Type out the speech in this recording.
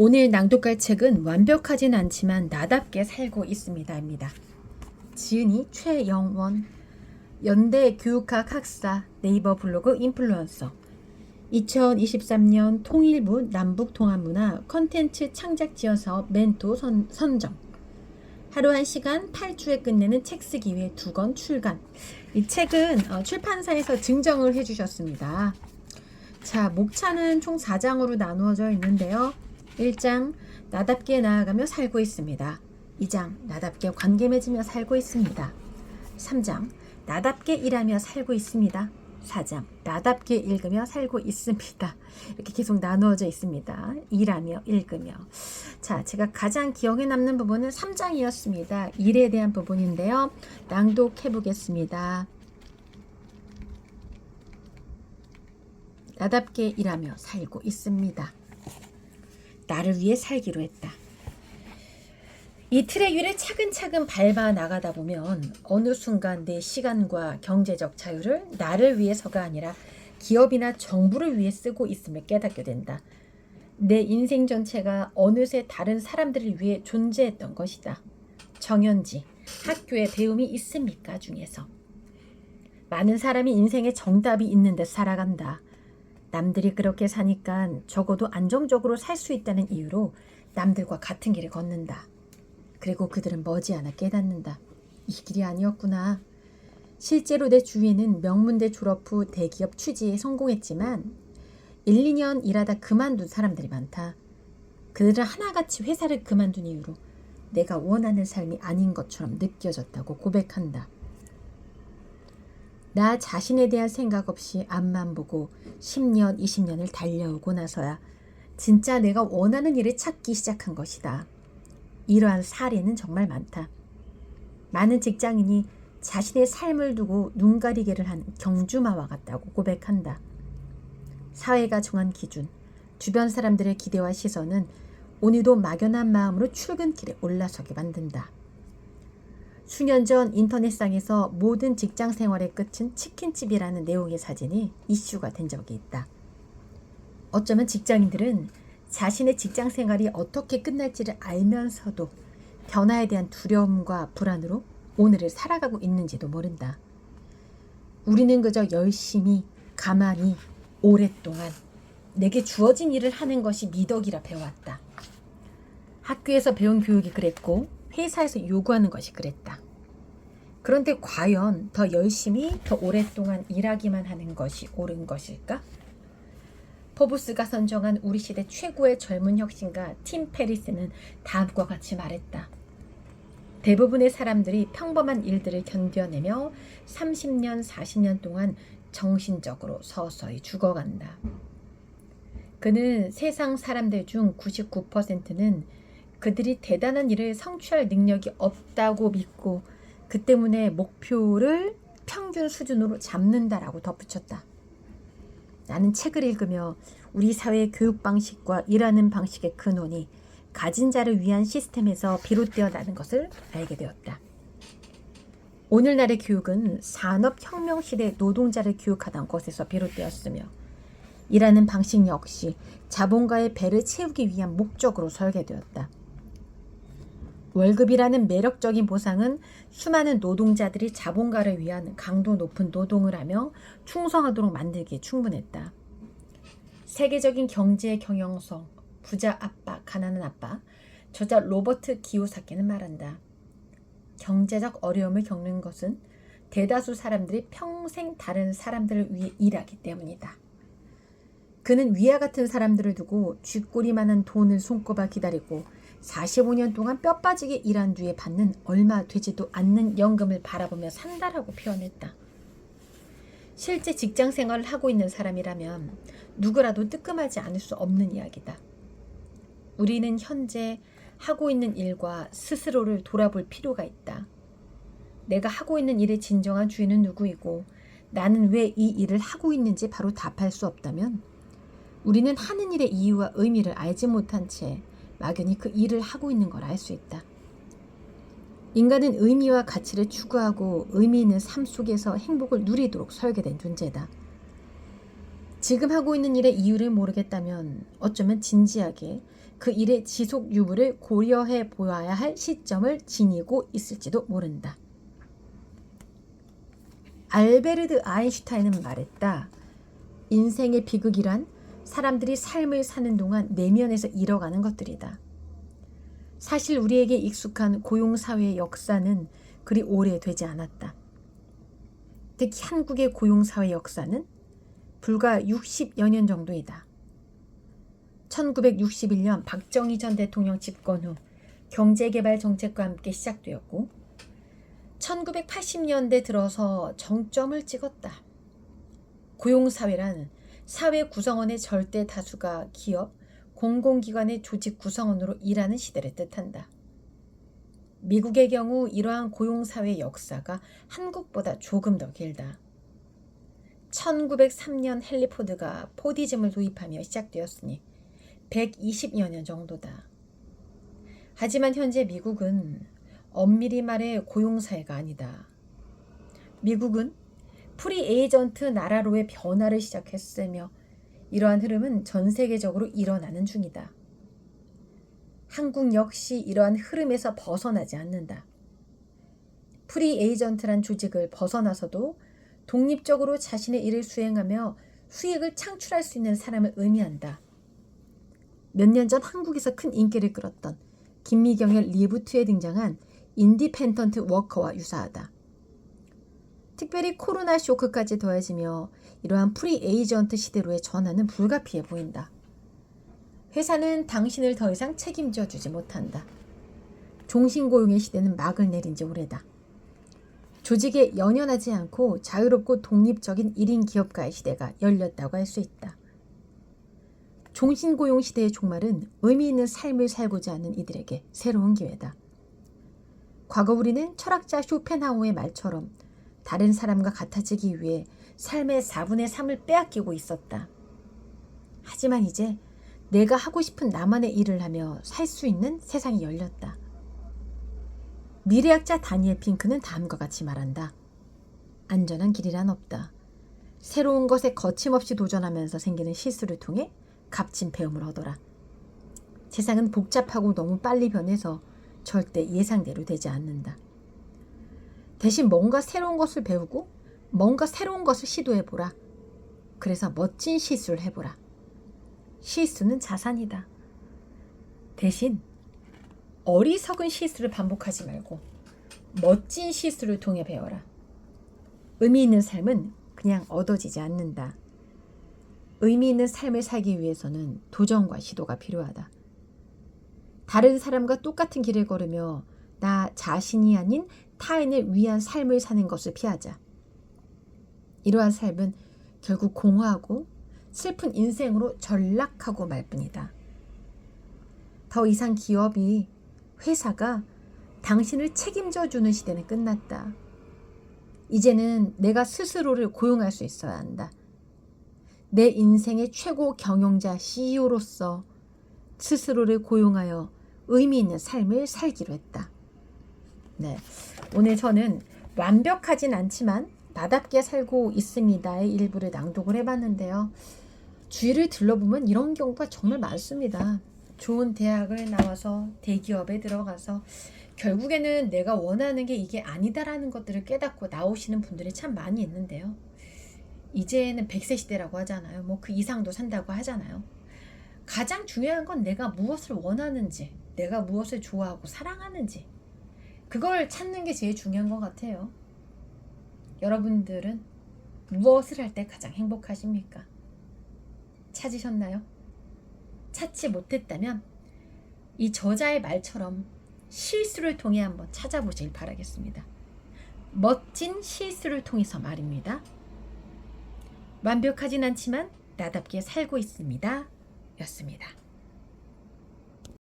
오늘 낭독할 책은 완벽하진 않지만 나답게 살고 있습니다입니다. 지은이 최영원, 연대 교육학 학사, 네이버 블로그 인플루언서, 2023년 통일부 남북통합문화 컨텐츠 창작지원 사업 멘토 선정, 하루 1시간 8주에 끝내는 책 쓰기 위해 2권 출간. 이 책은 출판사에서 증정을 해주셨습니다. 자, 목차는 총 4장으로 나누어져 있는데요. 1장, 나답게 나아가며 살고 있습니다. 2장, 나답게 관계 맺으며 살고 있습니다. 3장, 나답게 일하며 살고 있습니다. 4장, 나답게 읽으며 살고 있습니다. 이렇게 계속 나누어져 있습니다. 일하며 읽으며. 자, 제가 가장 기억에 남는 부분은 3장이었습니다. 일에 대한 부분인데요. 낭독해 보겠습니다. 나답게 일하며 살고 있습니다. 나를 위해 살기로 했다. 이 트랙 위를 차근차근 밟아 나가다 보면 어느 순간 내 시간과 경제적 자유를 나를 위해서가 아니라 기업이나 정부를 위해 쓰고 있음을 깨닫게 된다. 내 인생 전체가 어느새 다른 사람들을 위해 존재했던 것이다. 정연지, 학교에 배움이 있습니까? 중에서 많은 사람이 인생에 정답이 있는 듯 살아간다. 남들이 그렇게 사니까 적어도 안정적으로 살 수 있다는 이유로 남들과 같은 길을 걷는다. 그리고 그들은 머지않아 깨닫는다. 이 길이 아니었구나. 실제로 내 주위에는 명문대 졸업 후 대기업 취직에 성공했지만 1, 2년 일하다 그만둔 사람들이 많다. 그들은 하나같이 회사를 그만둔 이유로 내가 원하는 삶이 아닌 것처럼 느껴졌다고 고백한다. 나 자신에 대한 생각 없이 앞만 보고 10년, 20년을 달려오고 나서야 진짜 내가 원하는 일을 찾기 시작한 것이다. 이러한 사례는 정말 많다. 많은 직장인이 자신의 삶을 두고 눈가리개를 한 경주마와 같다고 고백한다. 사회가 정한 기준, 주변 사람들의 기대와 시선은 오늘도 막연한 마음으로 출근길에 올라서게 만든다. 수년 전 인터넷상에서 모든 직장 생활의 끝은 치킨집이라는 내용의 사진이 이슈가 된 적이 있다. 어쩌면 직장인들은 자신의 직장 생활이 어떻게 끝날지를 알면서도 변화에 대한 두려움과 불안으로 오늘을 살아가고 있는지도 모른다. 우리는 그저 열심히, 가만히, 오랫동안 내게 주어진 일을 하는 것이 미덕이라 배워왔다. 학교에서 배운 교육이 그랬고 회사에서 요구하는 것이 그랬다. 그런데 과연 더 열심히 더 오랫동안 일하기만 하는 것이 옳은 것일까? 포브스가 선정한 우리 시대 최고의 젊은 혁신가 팀 페리스는 다음과 같이 말했다. 대부분의 사람들이 평범한 일들을 견뎌내며 30년, 40년 동안 정신적으로 서서히 죽어간다. 그는 세상 사람들 중 99%는 그들이 대단한 일을 성취할 능력이 없다고 믿고 그 때문에 목표를 평균 수준으로 잡는다라고 덧붙였다. 나는 책을 읽으며 우리 사회의 교육 방식과 일하는 방식의 근원이 가진 자를 위한 시스템에서 비롯되어 나는 것을 알게 되었다. 오늘날의 교육은 산업혁명 시대 노동자를 교육하던 것에서 비롯되었으며 일하는 방식 역시 자본가의 배를 채우기 위한 목적으로 설계되었다. 월급이라는 매력적인 보상은 수많은 노동자들이 자본가를 위한 강도 높은 노동을 하며 충성하도록 만들기에 충분했다. 세계적인 경제의 경영성, 부자 아빠, 가난한 아빠, 저자 로버트 기요사키는 말한다. 경제적 어려움을 겪는 것은 대다수 사람들이 평생 다른 사람들을 위해 일하기 때문이다. 그는 위와 같은 사람들을 두고 쥐꼬리만한 돈을 손꼽아 기다리고 45년 동안 뼈 빠지게 일한 뒤에 받는 얼마 되지도 않는 연금을 바라보며 산다라고 표현했다. 실제 직장 생활을 하고 있는 사람이라면 누구라도 뜨끔하지 않을 수 없는 이야기다. 우리는 현재 하고 있는 일과 스스로를 돌아볼 필요가 있다. 내가 하고 있는 일의 진정한 주인은 누구이고 나는 왜 이 일을 하고 있는지 바로 답할 수 없다면 우리는 하는 일의 이유와 의미를 알지 못한 채 막연히 그 일을 하고 있는 걸 알 수 있다. 인간은 의미와 가치를 추구하고 의미 있는 삶 속에서 행복을 누리도록 설계된 존재다. 지금 하고 있는 일의 이유를 모르겠다면 어쩌면 진지하게 그 일의 지속 유무를 고려해 보아야 할 시점을 지니고 있을지도 모른다. 알베르트 아인슈타인은 말했다. 인생의 비극이란 사람들이 삶을 사는 동안 내면에서 잃어가는 것들이다. 사실 우리에게 익숙한 고용사회의 역사는 그리 오래되지 않았다. 특히 한국의 고용사회 역사는 불과 60여 년 정도이다. 1961년 박정희 전 대통령 집권 후 경제개발 정책과 함께 시작되었고 1980년대 들어서 정점을 찍었다. 고용사회란 사회 구성원의 절대 다수가 기업, 공공기관의 조직 구성원으로 일하는 시대를 뜻한다. 미국의 경우 이러한 고용사회 역사가 한국보다 조금 더 길다. 1903년 헨리 포드가 포디즘을 도입하며 시작되었으니 120여 년 정도다. 하지만 현재 미국은 엄밀히 말해 고용사회가 아니다. 미국은 프리 에이전트 나라로의 변화를 시작했으며 이러한 흐름은 전 세계적으로 일어나는 중이다. 한국 역시 이러한 흐름에서 벗어나지 않는다. 프리 에이전트란 조직을 벗어나서도 독립적으로 자신의 일을 수행하며 수익을 창출할 수 있는 사람을 의미한다. 몇 년 전 한국에서 큰 인기를 끌었던 김미경의 리부트에 등장한 인디펜던트 워커와 유사하다. 특별히 코로나 쇼크까지 더해지며 이러한 프리 에이전트 시대로의 전환은 불가피해 보인다. 회사는 당신을 더 이상 책임져 주지 못한다. 종신고용의 시대는 막을 내린 지 오래다. 조직에 연연하지 않고 자유롭고 독립적인 1인 기업가의 시대가 열렸다고 할 수 있다. 종신고용 시대의 종말은 의미 있는 삶을 살고자 하는 이들에게 새로운 기회다. 과거 우리는 철학자 쇼펜하우의 말처럼 다른 사람과 같아지기 위해 삶의 4분의 3을 빼앗기고 있었다. 하지만 이제 내가 하고 싶은 나만의 일을 하며 살 수 있는 세상이 열렸다. 미래학자 다니엘 핑크는 다음과 같이 말한다. 안전한 길이란 없다. 새로운 것에 거침없이 도전하면서 생기는 실수를 통해 값진 배움을 얻어라. 세상은 복잡하고 너무 빨리 변해서 절대 예상대로 되지 않는다. 대신 뭔가 새로운 것을 배우고 뭔가 새로운 것을 시도해보라. 그래서 멋진 실수를 해보라. 실수는 자산이다. 대신 어리석은 실수를 반복하지 말고 멋진 실수를 통해 배워라. 의미 있는 삶은 그냥 얻어지지 않는다. 의미 있는 삶을 살기 위해서는 도전과 시도가 필요하다. 다른 사람과 똑같은 길을 걸으며 나 자신이 아닌 타인을 위한 삶을 사는 것을 피하자. 이러한 삶은 결국 공허하고 슬픈 인생으로 전락하고 말 뿐이다. 더 이상 기업이, 회사가 당신을 책임져 주는 시대는 끝났다. 이제는 내가 스스로를 고용할 수 있어야 한다. 내 인생의 최고 경영자 CEO로서 스스로를 고용하여 의미 있는 삶을 살기로 했다. 네, 오늘 저는 완벽하진 않지만 나답게 살고 있습니다의 일부를 낭독을 해봤는데요. 주위를 둘러보면 이런 경우가 정말 많습니다. 좋은 대학을 나와서 대기업에 들어가서 결국에는 내가 원하는 게 이게 아니다라는 것들을 깨닫고 나오시는 분들이 참 많이 있는데요. 이제는 100세 시대라고 하잖아요. 뭐 그 이상도 산다고 하잖아요. 가장 중요한 건 내가 무엇을 원하는지, 내가 무엇을 좋아하고 사랑하는지, 그걸 찾는 게 제일 중요한 것 같아요. 여러분들은 무엇을 할 때 가장 행복하십니까? 찾으셨나요? 찾지 못했다면 이 저자의 말처럼 실수를 통해 한번 찾아보길 바라겠습니다. 멋진 실수를 통해서 말입니다. 완벽하진 않지만 나답게 살고 있습니다. 였습니다.